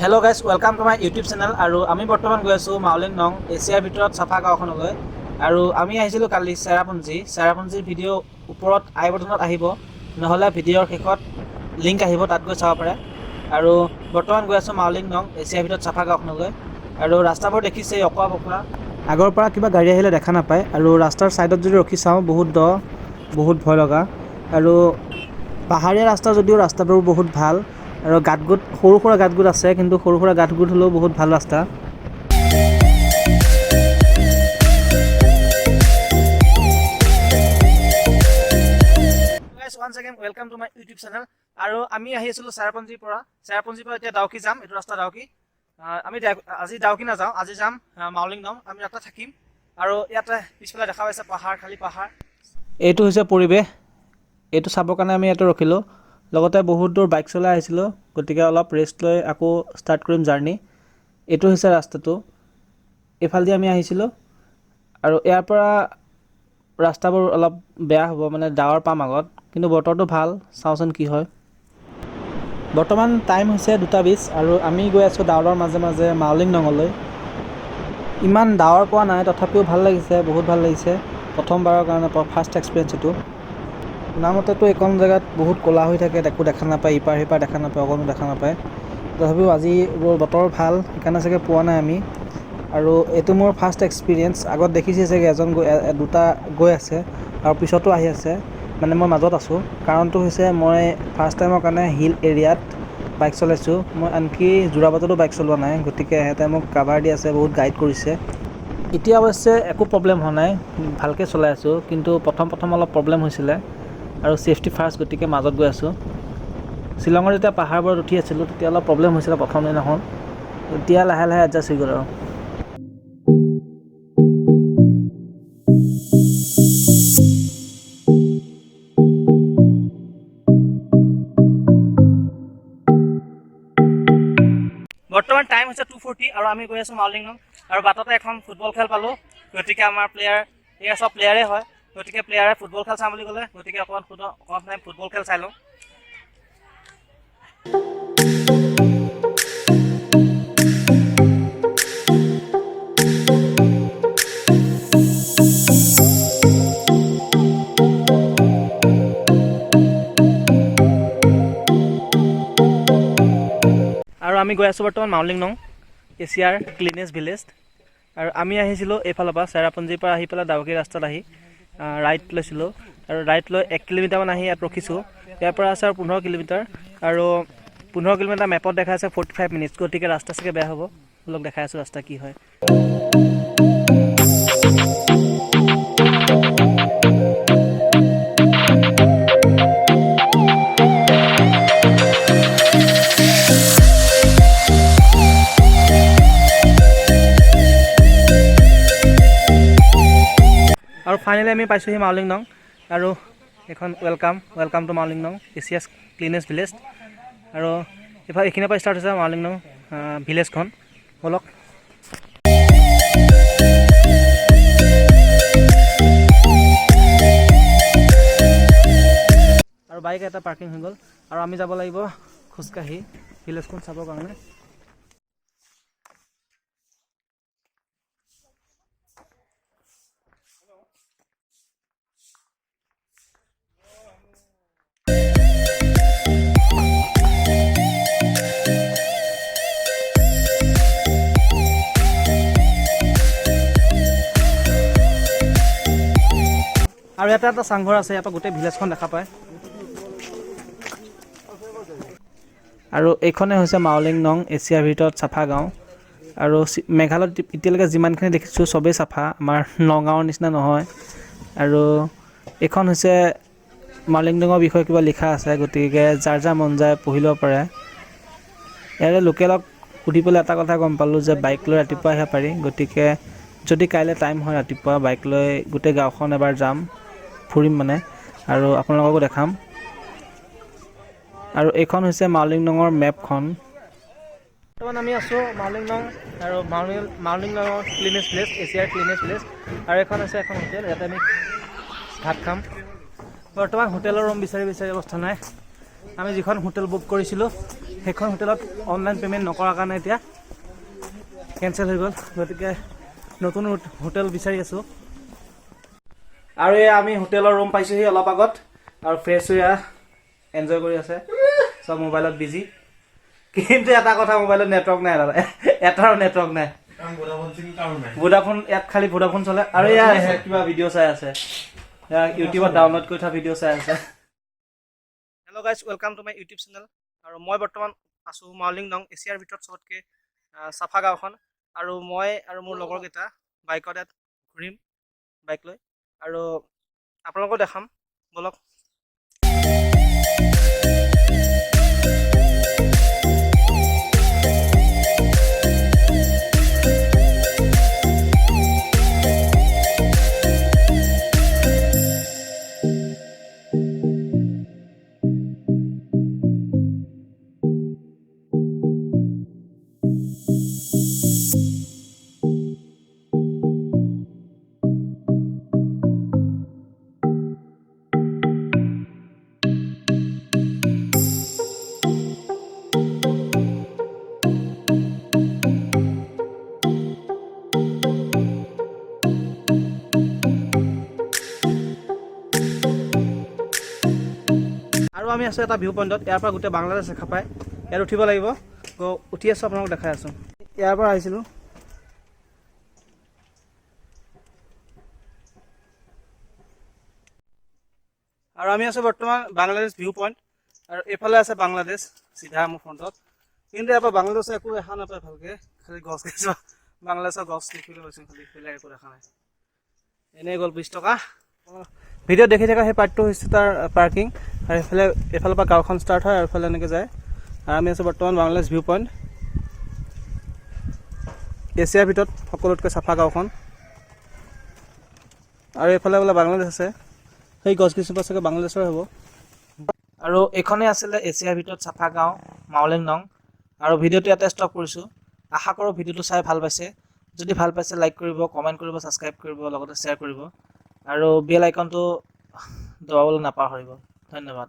Hello' guys, welcome to my YouTube channel. আৰু আমি বৰ্তমান গৈ আছোঁ মাউলিং নং, এছিয়াৰ ভিতৰত চাফা গাঁওখনলৈ। আৰু আমি আহিছিলোঁ কালি চেৰাপুঞ্জীৰ ভিডিঅ' ওপৰত আই বটনত আহিব, নহ'লে ভিডিঅ'ৰ শেষত লিংক আহিব, তাত গৈ চাব পাৰে। আৰু বৰ্তমান গৈ আছোঁ মাউলিং নং, এছিয়াৰ ভিতৰত চাফা গাঁওখনলৈ। আৰু ৰাস্তাবোৰ দেখিছে অকোৱা পকোৱা, আগৰ পৰা কিবা গাড়ী আহিলে দেখা নাপায়। আৰু ৰাস্তাৰ ছাইডত যদি ৰখি চাওঁ, বহুত দ, বহুত ভয় লগা। আৰু পাহাৰীয়া ৰাস্তা যদিও ৰাস্তাবোৰ বহুত ভাল, আৰু গাঁতগোট সৰু সুৰা গাঁতগোট আছে, কিন্তু সৰু সুৰা গাঁতগোট হ'লেও বহুত ভাল ৰাস্তা। once again welcome to my YouTube channel। আৰু আমি আহি আছিলোঁ চেৰাপুঞ্জীৰ পৰা এতিয়া ডাউকি যাম। এইটো ৰাস্তা ডাউকি। আমি আজি ডাউকি নাযাওঁ, আজি যাম মাউলিং নং। আমি ইয়াতে থাকিম। আৰু ইয়াতে পিছফালে দেখা পাইছে পাহাৰ, খালী পাহাৰ। এইটো হৈছে পৰিৱেশ, এইটো চাবৰ কাৰণে আমি ইয়াতে ৰখিলোঁ। লগতে বহুত দূৰ বাইক চলাই আহিছিলোঁ, গতিকে অলপ ৰেষ্ট লৈ আকৌ ষ্টাৰ্ট কৰিম জাৰ্ণি। এইটো হৈছে ৰাস্তাটো, এইফালেদি আমি আহিছিলোঁ। আৰু ইয়াৰ পৰা ৰাস্তাবোৰ অলপ বেয়া হ'ব, মানে ডাৱৰ পাম আগত, কিন্তু বতৰটো ভাল। চাওঁচোন কি হয়। বৰ্তমান টাইম হৈছে 2:20 আৰু আমি গৈ আছোঁ ডাৱৰৰ মাজে মাজে মাউলিং নঙলৈ। ইমান ডাৱৰ পোৱা নাই, তথাপিও ভাল লাগিছে, বহুত ভাল লাগিছে। প্ৰথমবাৰৰ কাৰণে ফাৰ্ষ্ট এক্সপিৰিয়েঞ্চ এইটো। শুনামতেতো এইখন জেগাত বহুত ক'লা হৈ থাকে, একো দেখা নাপায়, ইপাৰ সিপাৰ দেখা নাপায়, অকণো দেখা নাপায়। তথাপিও আজি বতৰ ভাল, সেইকাৰণে চাগে পোৱা নাই আমি। আৰু এইটো মোৰ ফাৰ্ষ্ট এক্সপিৰিয়েঞ্চ। আগত দেখিছে চাগে দুটা গৈ আছে, আৰু পিছতো আহি আছে, মানে মই মাজত আছোঁ। কাৰণটো হৈছে মই ফাৰ্ষ্ট টাইমৰ কাৰণে হিল এৰিয়াত বাইক চলাইছোঁ। মই আনকি যোৰাবাটতো বাইক চলোৱা নাই, গতিকে সিহঁতে মোক কাভাৰ দি আছে, বহুত গাইড কৰিছে। এতিয়া অৱশ্যে একো প্ৰব্লেম হোৱা নাই, ভালকৈ চলাই আছোঁ। কিন্তু প্ৰথম অলপ প্ৰব্লেম হৈছিলে, আৰু ছেফটি ফাৰ্ষ্ট, গতিকে মাজত গৈ আছোঁ। শ্বিলঙৰ যেতিয়া পাহাৰবোৰত উঠি আছিলোঁ, তেতিয়া অলপ প্ৰব্লেম হৈছিলে প্ৰথম দিনাখন। এতিয়া লাহে লাহে এডজাষ্ট হৈ গ'ল আৰু। বৰ্তমান টাইম হৈছে 2:40 আৰু আমি গৈ আছোঁ মাউলিং নং। আৰু বাটতে এখন ফুটবল খেল পালোঁ, গতিকে আমাৰ এয়া চব প্লেয়াৰে হয়, গতিকে প্লেয়াৰে ফুটবল খেল চাম বুলি ক'লে, গতিকে অকণমান টাইম ফুটবল খেল চাই লওঁ। আৰু আমি গৈ আছোঁ বৰ্তমান মাউলিং নং, এছিয়াৰ ক্লিনেষ্ট ভিলেজ। আৰু আমি আহিছিলোঁ এইফালৰ পৰা, চেৰাপুঞ্জীৰ পৰা আহি পেলাই ডাউকি ৰাস্তাত আহি ৰাইট লৈছিলোঁ। আৰু ৰাইট লৈ 1 কিলোমিটাৰমান আহি ইয়াত ৰখিছোঁ। ইয়াৰ পৰা আছে আৰু 15 কিলোমিটাৰ। আৰু 15 কিলোমিটাৰ মেপত দেখাই আছে 45 মিনিটছ, গতিকে ৰাস্তা চাগে বেয়া হ'ব। অলপ দেখাই আছোঁ ৰাস্তা কি হয়। আৰু ফাইনেলি আমি পাইছোঁহি মাউলিং নং। আৰু এখন ৱেলকাম টু মাউলিং নং, এছিয়াছ ক্লিনেষ্ট ভিলেজ। আৰু এইখিনিৰ পৰা ষ্টাৰ্ট হৈছে মাউলিং নং ভিলেজখন। ব'লক। আৰু বাইক এটা পাৰ্কিং হৈ গ'ল, আৰু আমি যাব লাগিব খোজকাঢ়ি ভিলেজখন চাবৰ কাৰণে। আৰু ইয়াতে এটা চাংঘৰ আছে, ইয়াৰ পৰা গোটেই ভিলেজখন দেখা পায়। আৰু এইখনে হৈছে মাউলিং নং, এছিয়াৰ ভিতৰত চাফা গাঁও। আৰু মেঘালয়ত এতিয়ালৈকে যিমানখিনি দেখিছোঁ চবেই চাফা, আমাৰ নগাঁৱৰ নিচিনা নহয়। আৰু এইখন হৈছে মাউলিং নঙৰ বিষয়ে কিবা লিখা আছে, গতিকে যাৰ মন যায় পঢ়ি ল'ব পাৰে। ইয়াৰে লোকেলক সুধি পেলাই এটা কথা গম পালোঁ যে বাইক লৈ ৰাতিপুৱা আহিব পাৰি। গতিকে যদি কাইলৈ টাইম হয়, ৰাতিপুৱা বাইক লৈ গোটেই গাঁওখন এবাৰ যাম, ফুৰিম মানে, আৰু আপোনালোককো দেখাম। আৰু এইখন হৈছে মাউলিং নঙৰ মেপখন। বৰ্তমান আমি আছোঁ মাউলিং নং, আৰু মাউলিং নঙৰ ক্লিনেষ্ট ভিলেজ, এছিয়াৰ ক্লিনেষ্ট ভিলেজ। আৰু এখন আছে এখন হোটেল, ইয়াতে আমি ভাত খাম। বৰ্তমান হোটেলৰ ৰুম বিচাৰি অৱস্থা নাই। আমি যিখন হোটেল বুক কৰিছিলোঁ সেইখন হোটেলত অনলাইন পে'মেণ্ট নকৰাৰ কাৰণে এতিয়া কেঞ্চেল হৈ গ'ল, গতিকে নতুন হোটেল বিচাৰি আছোঁ। আৰু এয়া আমি হোটেলৰ ৰুম পাইছোঁহি অলপ আগত, আৰু ফ্ৰেছ হৈ এনজয় কৰি আছে, চব মোবাইলত বিজি। কিন্তু এটা কথা, মোবাইলত নেটৱৰ্ক নাই দাদা, এটাৰো নেটৱৰ্ক নাই। ভোডাফোন ইয়াত খালি ভোডাফোন চলে। আৰু এয়া কিবা ভিডিঅ' চাই আছে, ইউটিউবত ডাউনলোড কৰি থোৱা ভিডিঅ' চাই আছে। Hello' guys, welcome to my YouTube channel. আৰু মই বৰ্তমান আছোঁ মাউলিং নং, এছিয়াৰ ভিতৰত চবতকৈ চাফা গাঁওখন। আৰু মই আৰু মোৰ লগৰকেইটা বাইকত ইয়াত ঘূৰিম, বাইক লৈ, আৰু আপোনালোকক দেখাম, বলক। আৰু আমি আছোঁ এটা ভিউ পইণ্টত, ইয়াৰ পৰা গোটেই বাংলাদেশ দেখা পায়। ইয়াত উঠিব লাগিব, উঠি আছোঁ, আপোনালোকক দেখাই আছোঁ। ইয়াৰ পৰা আহিছিলোঁ। আৰু আমি আছোঁ বৰ্তমান বাংলাদেশ ভিউ পইণ্ট, আৰু এইফালে আছে বাংলাদেশ চিধা মোৰ ফ্ৰণ্টত। কিন্তু ইয়াৰ পৰা বাংলাদেশৰ একো দেখা নাপায় ভালকৈ, খালি গছ গছ, বাংলাদেশৰ গছ দেখিবলৈ পাইছোঁ, খালি বেলেগ একো দেখা নাই। এনেই গ'ল 20 টকা। ভিডিঅ'ত দেখি থকা সেই পাৰ্টটো হৈছে তাৰ পাৰ্কিং, আৰু এইফালৰ পৰা গাঁওখন ষ্টাৰ্ট হয়, আৰু এইফালে এনেকৈ যায়। আৰু আমি আছোঁ বৰ্তমান বাংলাদেশ ভিউ পইণ্ট, এছিয়াৰ ভিতৰত সকলোতকৈ চাফা গাঁওখন। আৰু এইফালে বোলে বাংলাদেশ আছে, সেই গছ গছজোপা চাগে বাংলাদেশৰ হ'ব। আৰু এইখনেই আছিলে এছিয়াৰ ভিতৰত চাফা গাঁও মাউলিং নং। আৰু ভিডিঅ'টো ইয়াতে ষ্টপ কৰিছোঁ। আশা কৰোঁ ভিডিঅ'টো চাই ভাল পাইছে। যদি ভাল পাইছে লাইক কৰিব, কমেণ্ট কৰিব, ছাবস্ক্ৰাইব কৰিব, লগতে শ্বেয়াৰ কৰিব, আৰু বেল আইকনটো দবাবলৈ নাপাহৰিব। ধন্যবাদ।